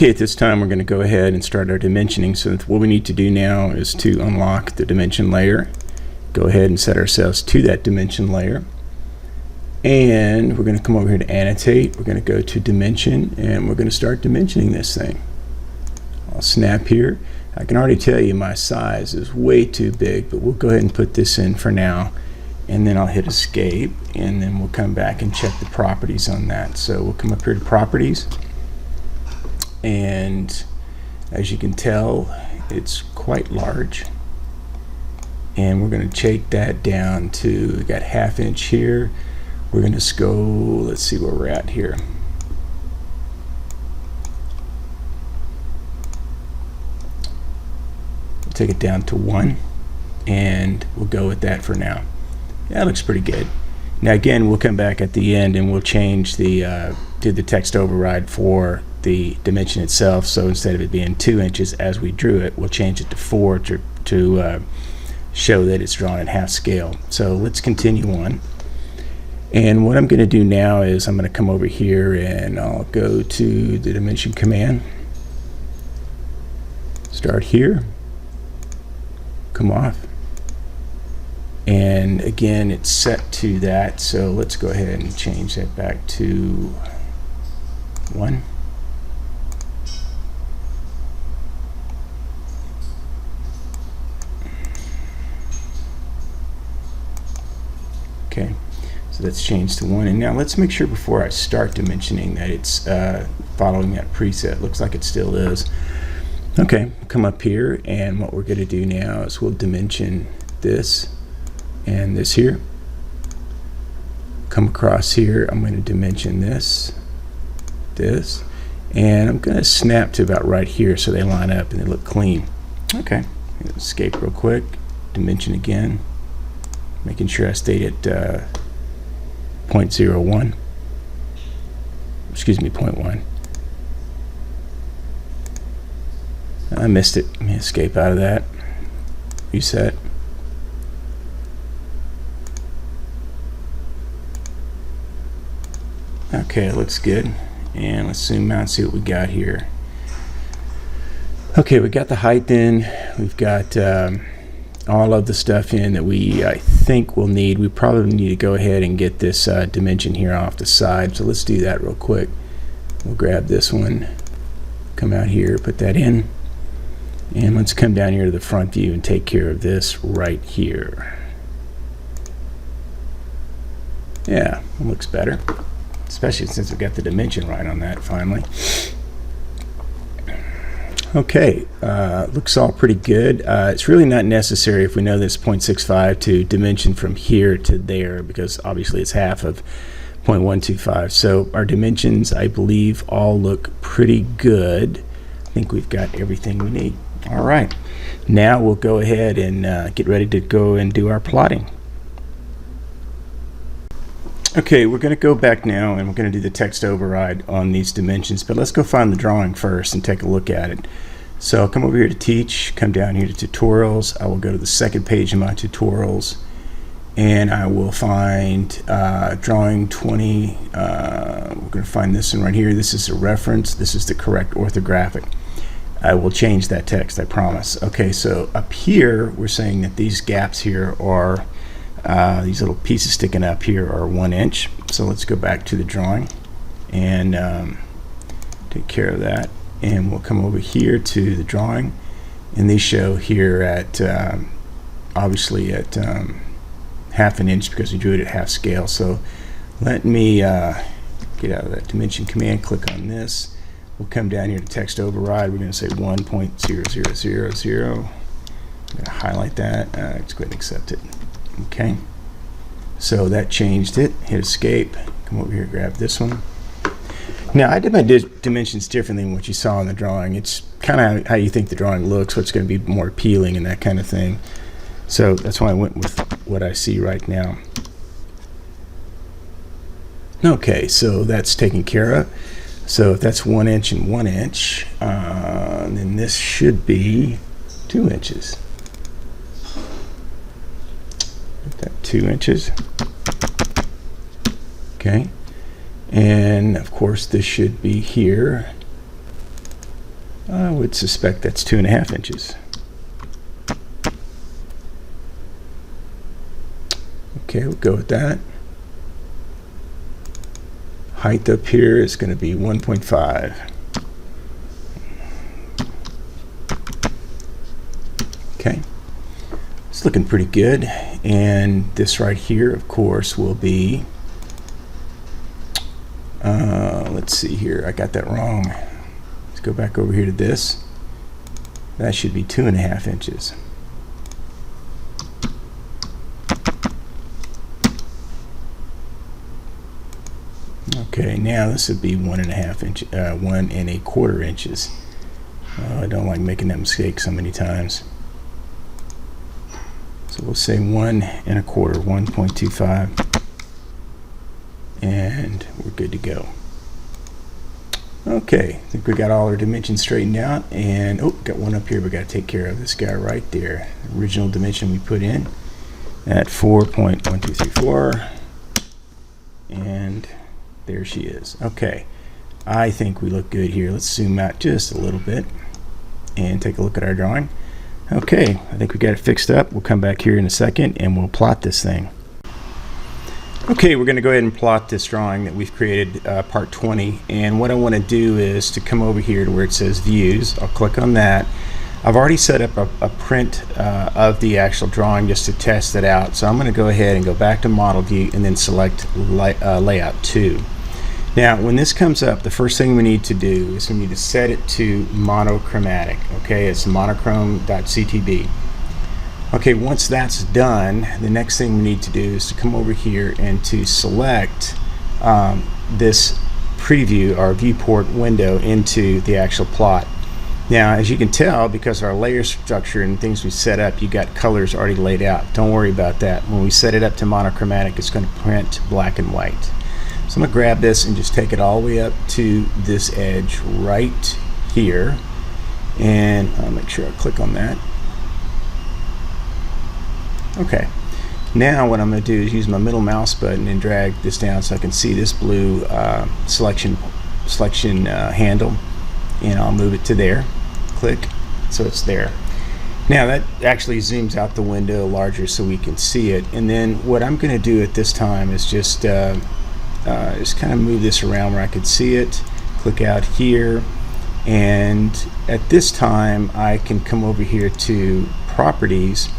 Okay, at this time we're going to go ahead and start our dimensioning. So what we need to do now is to unlock the dimension layer. Go ahead and set ourselves to that dimension layer. And we're going to come over here to annotate. We're going to go to dimension and we're going to start dimensioning this thing. I'll snap here. I can already tell you my size is way too big, but we'll go ahead and put this in for now. And then I'll hit escape and then we'll come back and check the properties on that. So we'll come up here to properties. And as you can tell, it's quite large. And we're going to take that down to, we got 1/2 inch here. We're going to go, let's see where we're at here. We'll take it down to 1 and we'll go with that for now. That looks pretty good. Now again, we'll come back at the end and we'll change the, do the text override for the dimension itself. So instead of it being 2 inches as we drew it, we'll change it to 4 to show that it's drawn at half scale. So let's continue on. And what I'm going to do now is I'm going to come over here and I'll go to the dimension command. Start here. Come off. And again, it's set to that. So let's go ahead and change that back to 1. Okay, so that's changed to 1. And now let's make sure before I start dimensioning that it's following that preset. Looks like it still is. Okay, come up here and what we're going to do now is we'll dimension this and this here. Come across here, I'm going to dimension this, and I'm going to snap to about right here so they line up and they look clean. Okay, escape real quick, dimension again. Making sure I stayed at 0.01. Excuse me, 0.1. I missed it. Let me escape out of that. Reset. Okay, it looks good. And let's zoom out and see what we got here. Okay, we got the height in. We've got all of the stuff in that I think we'll need. We probably need to go ahead and get this dimension here off the side. So let's do that real quick. We'll grab this one, come out here, put that in. And let's come down here to the front view and take care of this right here. Yeah, it looks better. Especially since we got the dimension right on that finally. Okay, looks all pretty good. It's really not necessary if we know this 0.65 to dimension from here to there because obviously it's half of 0.125. So our dimensions, I believe, all look pretty good. I think we've got everything we need. All right, now we'll go ahead and get ready to go and do our plotting. Okay, we're going to go back now and we're going to do the text override on these dimensions, but let's go find the drawing first and take a look at it. So I'll come over here to teach, come down here to tutorials. I will go to the second page of my tutorials and I will find drawing 20. We're going to find this one right here. This is a reference. This is the correct orthographic. I will change that text, I promise. Okay, so up here we're saying that these gaps here are these little pieces sticking up here are 1 inch. So let's go back to the drawing and take care of that. And we'll come over here to the drawing. And these show here at, obviously at 1/2 inch because we drew it at half scale. So let me get out of that dimension command, click on this. We'll come down here to text override. We're going to say 1.0000. I'm going to highlight that. Let's go ahead and accept it. Okay, so that changed it. Hit escape, come over here, grab this one. Now I did my dimensions differently than what you saw in the drawing. It's kind of how you think the drawing looks, what's going to be more appealing and that kind of thing. So that's why I went with what I see right now. Okay, so that's taken care of. So if that's 1 inch and 1 inch, then this should be 2 inches. 2 inches. Okay, and of course this should be here I would suspect that's 2.5 inches. Okay, we'll go with that. Height up here is going to be 1.5. Okay, it's looking pretty good. And this right here, of course, will be, let's see here, I got that wrong. Let's go back over here to this. That should be 2.5 inches. Okay, now this would be 1.5 inch, 1.25 inches. I don't like making that mistake so many times. So we'll say 1.25, 1.25, and we're good to go. Okay, I think we got all our dimensions straightened out, and oh, got one up here we got to take care of. This guy right there, original dimension we put in at 4.1234, and there she is. Okay, I think we look good here. Let's zoom out just a little bit and take a look at our drawing. Okay, I think we got it fixed up. We'll come back here in a second and we'll plot this thing. Okay, we're going to go ahead and plot this drawing that we've created, part 20. And what I want to do is to come over here to where it says views. I'll click on that. I've already set up a print of the actual drawing just to test it out. So I'm going to go ahead and go back to model view and then select layout 2. Now when this comes up, the first thing we need to do is we need to set it to monochromatic. Okay, it's monochrome.ctb. Okay, once that's done, the next thing we need to do is to come over here and to select this preview or viewport window into the actual plot. Now, as you can tell, because of our layer structure and things we set up, you got colors already laid out. Don't worry about that. When we set it up to monochromatic, it's going to print black and white. So I'm going to grab this and just take it all the way up to this edge right here. And I'll make sure I click on that. Okay. Now what I'm going to do is use my middle mouse button and drag this down so I can see this blue selection handle. And I'll move it to there. Click. So it's there. Now that actually zooms out the window larger so we can see it. And then what I'm going to do at this time is just kind of move this around where I could see it. Click out here. And at this time I can come over here to properties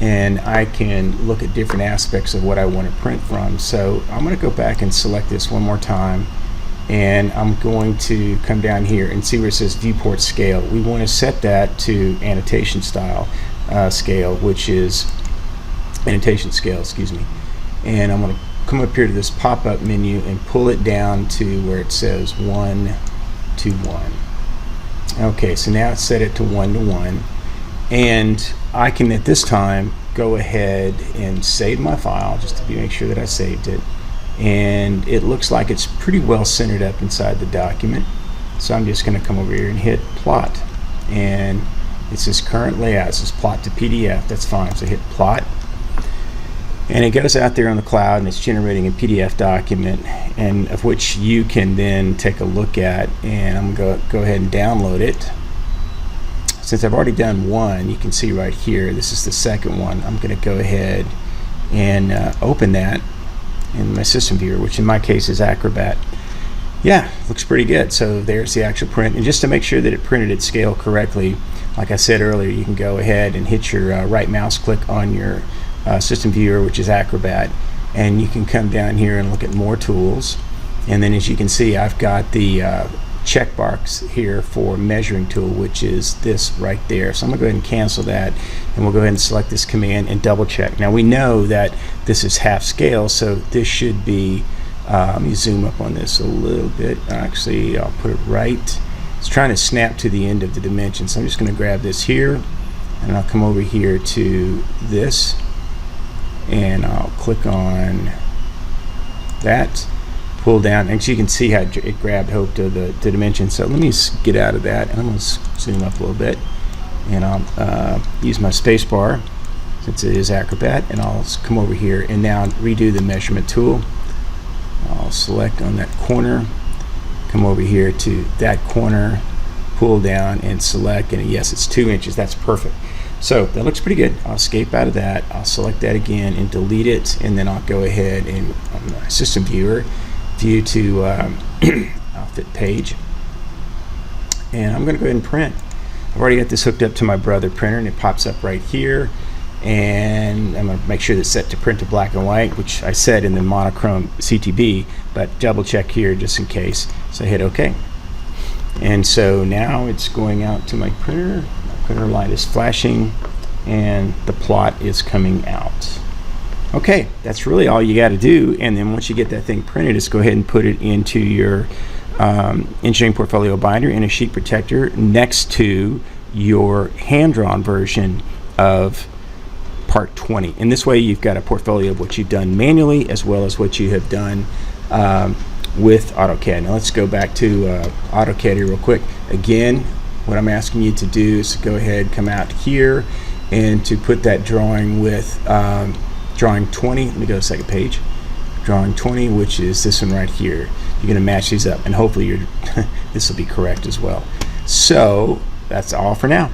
and I can look at different aspects of what I want to print from. So I'm going to go back and select this one more time. And I'm going to come down here and see where it says viewport scale. We want to set that to annotation style scale, which is annotation scale, excuse me. And I'm going to come up here to this pop-up menu and pull it down to where it says 1 to 1. Okay, so now it's set it to 1 to 1. And I can at this time go ahead and save my file just to make sure that I saved it. And it looks like it's pretty well centered up inside the document. So I'm just going to come over here and hit plot. And it says current layout. It says plot to PDF. That's fine. So hit plot. And it goes out there on the cloud and it's generating a PDF document, and of which you can then take a look at. And I'm going to go ahead and download it. Since I've already done one, you can see right here, this is the second one. I'm going to go ahead and open that in my system viewer, which in my case is Acrobat. Yeah, looks pretty good. So there's the actual print. And just to make sure that it printed at scale correctly, like I said earlier, you can go ahead and hit your right mouse click on your system viewer, which is Acrobat, and you can come down here and look at more tools. And then as you can see, I've got the checkbox here for measuring tool, which is this right there. So I'm gonna go ahead and cancel that, and we'll go ahead and select this command and double check. Now we know that this is half scale, so this should be, let me zoom up on this a little bit. Actually, I'll put it right. It's trying to snap to the end of the dimension, so I'm just gonna grab this here, and I'll come over here to this, and I'll click on that. Pull down, and so you can see how it grabbed hold of the dimension. So let me get out of that, and I'm going to zoom up a little bit, and I'll use my space bar since it is Acrobat, and I'll come over here and now redo the measurement tool. I'll select on that corner, come over here to that corner, pull down and select, and yes, it's 2 inches. That's perfect. So that looks pretty good. I'll escape out of that. I'll select that again and delete it, and then I'll go ahead and on the system viewer, view to outfit page, and I'm going to go ahead and print. I've already got this hooked up to my Brother printer, and it pops up right here. And I'm going to make sure that's set to print to black and white, which I said in the monochrome CTB, but double check here just in case. So hit OK. And so now it's going out to my printer. My printer light is flashing, and the plot is coming out. Okay, that's really all you got to do. And then once you get that thing printed, just go ahead and put it into your engineering portfolio binder in a sheet protector next to your hand-drawn version of Part 20. In this way, you've got a portfolio of what you've done manually as well as what you have done with AutoCAD. Now let's go back to AutoCAD here real quick. Again, what I'm asking you to do is to go ahead, come out here, and to put that drawing with drawing 20. Let me go to the second page. Drawing 20, which is this one right here. You're going to match these up, and hopefully this will be correct as well. So that's all for now.